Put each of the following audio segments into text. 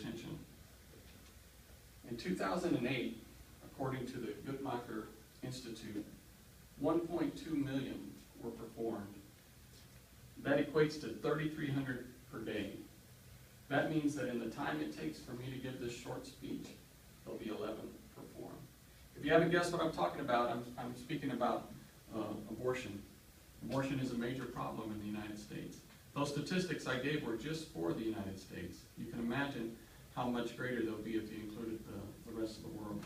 attention. In 2008, according to the Guttmacher Institute, 1.2 million were performed. That equates to 3,300 per day. That means that in the time it takes for me to give this short speech, there'll be 11 performed. If you haven't guessed what I'm talking about, I'm speaking about abortion. Abortion is a major problem in the United States. Those statistics I gave were just for the United States. You can imagine how much greater they'll be if you included the rest of the world.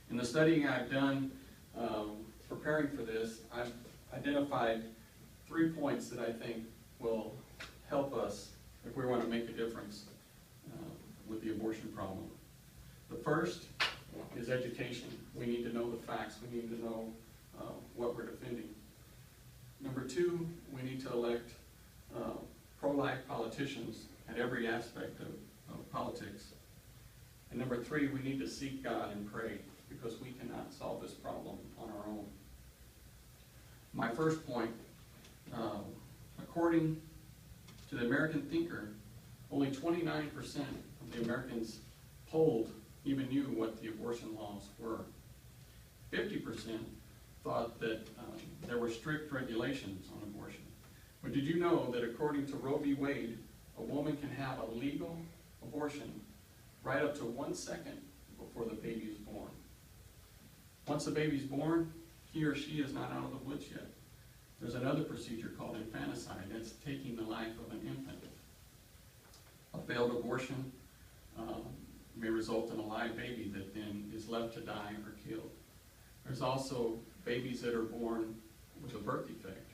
In the studying I've done preparing for this, I've identified 3 points that I think will help us if we want to make a difference with the abortion problem. The first is education. We need to know the facts. We need to know what we're defending. Number 2, we need to elect pro-life politicians at every aspect of politics. And number 3, we need to seek God and pray, because we cannot solve this problem on our own. My first point, according to the American Thinker, only 29% of the Americans polled even knew what the abortion laws were. 50% thought that there were strict regulations on abortion. But did you know that according to Roe v. Wade, a woman can have a legal abortion right up to 1 second before the baby is born? Once the baby's born, he or she is not out of the woods yet. There's another procedure called infanticide. That's taking the life of an infant. A failed abortion may result in a live baby that then is left to die or killed. There's also babies that are born with a birth defect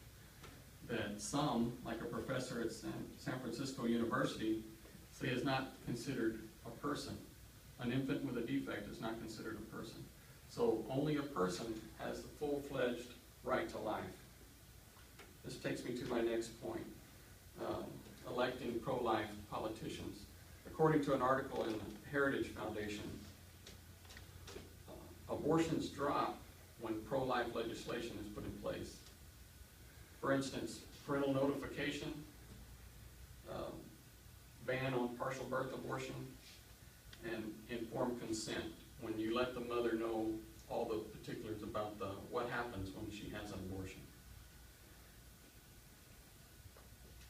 that some, like a professor at San Francisco University, say is not considered a person. An infant with a defect is not considered a person. So only a person has the full-fledged right to life. This takes me to my next point, electing pro-life politicians. According to an article in the Heritage Foundation, abortions drop when pro-life legislation is put in place. For instance, parental notification, ban on partial birth abortion, and informed consent, when you let the mother know all the particulars about what happens when she has an abortion.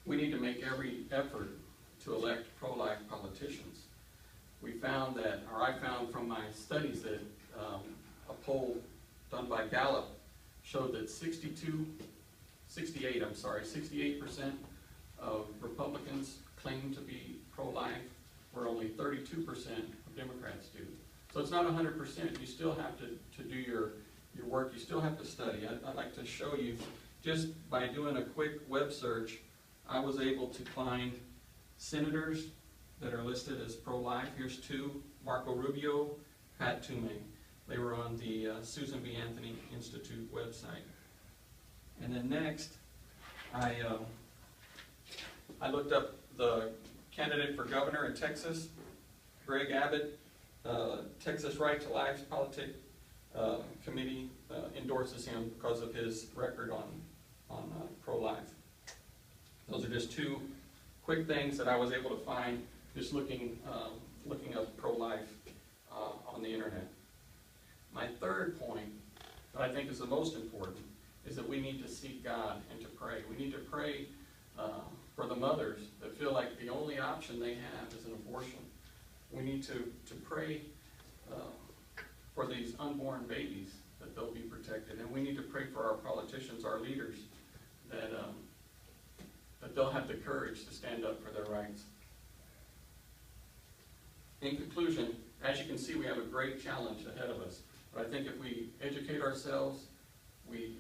We need to make every effort to elect pro-life politicians. We found that, or I found from my studies that a poll done by Gallup showed that 68% of Republicans claim to be pro-life, where only 32% of Democrats do. So it's not 100%. You still have to do your work. You still have to study. I'd like to show you, just by doing a quick web search, I was able to find senators that are listed as pro-life. Here's 2, Marco Rubio, Pat Toomey. They were on the Susan B. Anthony Institute website. And then next, I looked up the candidate for governor in Texas, Greg Abbott. Texas Right to Life Committee endorses him because of his record on pro-life. Those are just 2 quick things that I was able to find just looking up pro-life on the internet. My third point that I think is the most important is that we need to seek God and to pray. We need to pray for the mothers that feel like the only option they have is an abortion. We need to pray for these unborn babies, that they'll be protected. And we need to pray for our politicians, our leaders, that they'll have the courage to stand up for their rights. In conclusion, as you can see, we have a great challenge ahead of us. But I think if we educate ourselves, we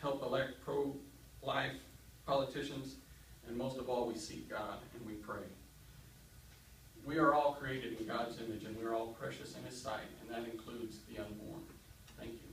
help elect pro-life politicians, and most of all, we seek God and we pray. We are all created in God's image, and we are all precious in His sight, and that includes the unborn. Thank you.